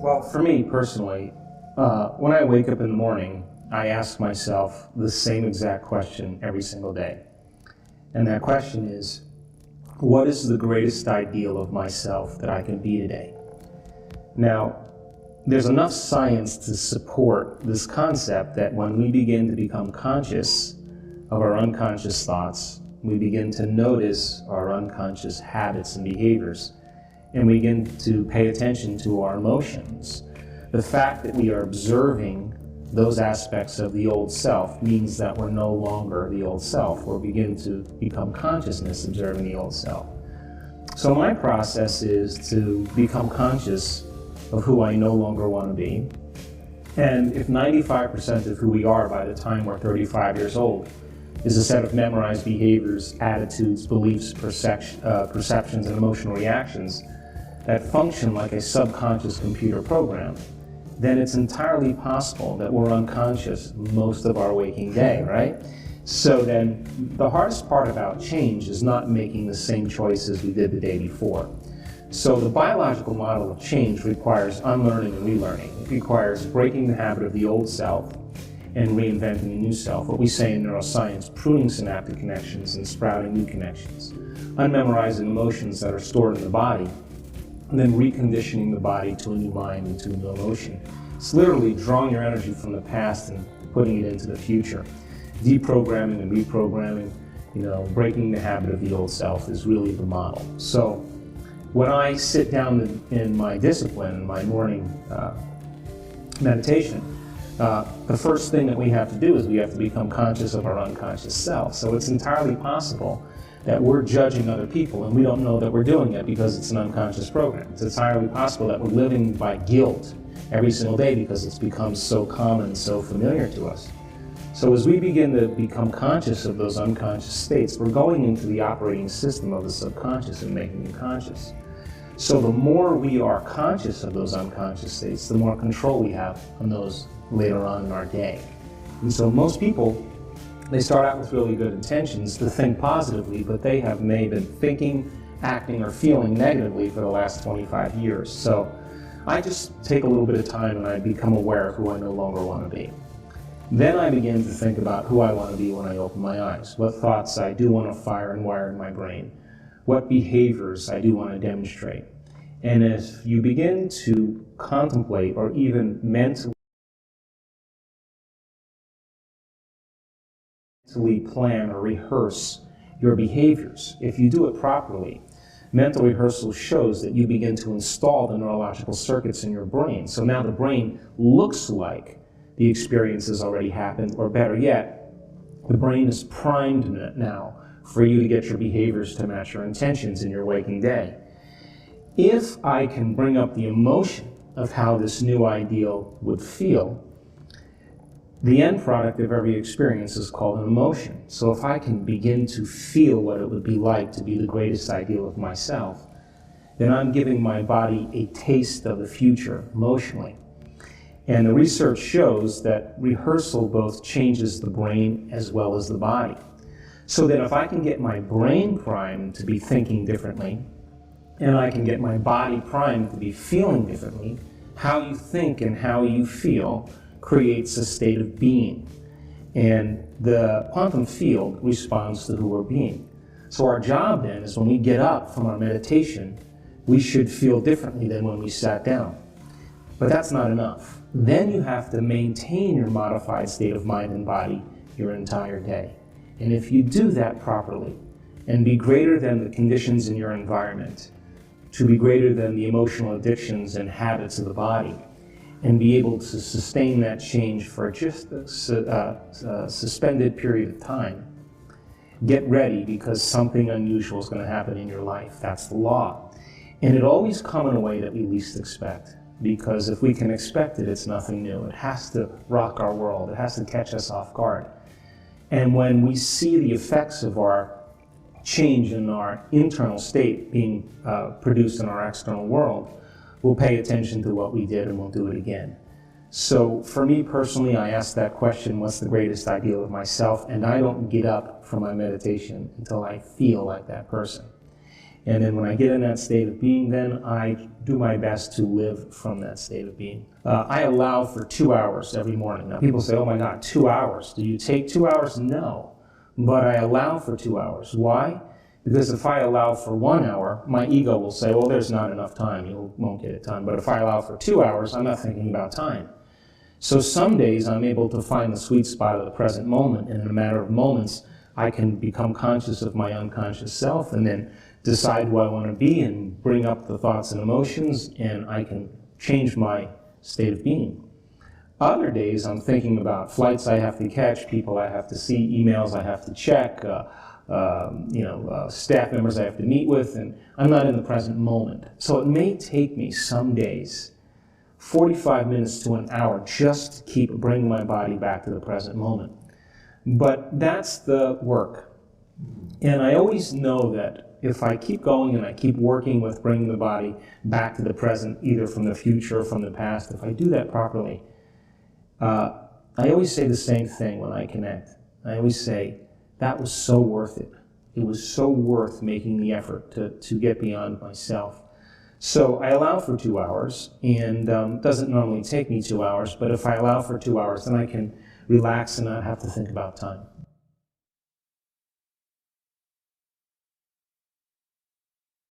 Well, for me personally, when I wake up in the morning, I ask myself the same exact question every single day. And that question is, what is the greatest ideal of myself that I can be today? Now, there's enough science to support this concept that when we begin to become conscious of our unconscious thoughts, we begin to notice our unconscious habits and behaviors, and we begin to pay attention to our emotions. The fact that we are observing those aspects of the old self means that we're no longer the old self. We're beginning to become consciousness observing the old self. So my process is to become conscious of who I no longer want to be. And if 95% of who we are by the time we're 35 years old is a set of memorized behaviors, attitudes, beliefs, perceptions, and emotional reactions that function like a subconscious computer program, then it's entirely possible that we're unconscious most of our waking day, right? So then the hardest part about change is not making the same choices we did the day before. So the biological model of change requires unlearning and relearning. It requires breaking the habit of the old self and reinventing a new self. What we say in neuroscience, pruning synaptic connections and sprouting new connections. Unmemorizing emotions that are stored in the body, and then reconditioning the body to a new mind and to a new emotion. It's literally drawing your energy from the past and putting it into the future. Deprogramming and reprogramming, breaking the habit of the old self is really the model. So when I sit down in my discipline, in my morning meditation, the first thing that we have to do is we have to become conscious of our unconscious self. So it's entirely possible that we're judging other people and we don't know that we're doing it because it's an unconscious program. It's entirely possible that we're living by guilt every single day because it's become so common, so familiar to us. So as we begin to become conscious of those unconscious states, we're going into the operating system of the subconscious and making it conscious. So the more we are conscious of those unconscious states, the more control we have on those later on in our day. And so most people, they start out with really good intentions to think positively, but they may have been thinking, acting, or feeling negatively for the last 25 years. So I just take a little bit of time and I become aware of who I no longer want to be. Then I begin to think about who I want to be when I open my eyes, what thoughts I do want to fire and wire in my brain, what behaviors I do want to demonstrate. And if you begin to contemplate or even mentally plan or rehearse your behaviors, if you do it properly, mental rehearsal shows that you begin to install the neurological circuits in your brain. So now the brain looks like the experience has already happened, or better yet, the brain is primed now for you to get your behaviors to match your intentions in your waking day. If I can bring up the emotion of how this new ideal would feel, the end product of every experience is called an emotion. So if I can begin to feel what it would be like to be the greatest ideal of myself, then I'm giving my body a taste of the future emotionally. And the research shows that rehearsal both changes the brain as well as the body. So that if I can get my brain primed to be thinking differently, and I can get my body primed to be feeling differently, how you think and how you feel creates a state of being. And the quantum field responds to who we're being. So our job then is when we get up from our meditation, we should feel differently than when we sat down. But that's not enough. Then you have to maintain your modified state of mind and body your entire day. And if you do that properly and be greater than the conditions in your environment, to be greater than the emotional addictions and habits of the body, and be able to sustain that change for just a suspended period of time, get ready because something unusual is going to happen in your life. That's the law. And it always comes in a way that we least expect. Because if we can expect it, it's nothing new. It has to rock our world. It has to catch us off guard. And when we see the effects of our change in our internal state being produced in our external world, we'll pay attention to what we did and we'll do it again. So for me personally, I ask that question, what's the greatest ideal of myself? And I don't get up from my meditation until I feel like that person. And then when I get in that state of being, then I do my best to live from that state of being. I allow for 2 hours every morning. Now people say, oh my God, 2 hours. Do you take 2 hours? No. But I allow for 2 hours. Why? Because if I allow for 1 hour, my ego will say, well, there's not enough time. You won't get it done. But if I allow for 2 hours, I'm not thinking about time. So some days I'm able to find the sweet spot of the present moment, and in a matter of moments, I can become conscious of my unconscious self and then decide who I want to be and bring up the thoughts and emotions, and I can change my state of being. Other days I'm thinking about flights I have to catch, people I have to see, emails I have to check, staff members I have to meet with, and I'm not in the present moment. So it may take me some days 45 minutes to an hour just to keep bringing my body back to the present moment. But that's the work. And I always know that if I keep going and I keep working with bringing the body back to the present, either from the future or from the past, if I do that properly, I always say the same thing when I connect. I always say, that was so worth it. It was so worth making the effort to get beyond myself. So I allow for 2 hours, and it doesn't normally take me 2 hours, but if I allow for 2 hours, then I can relax and not have to think about time.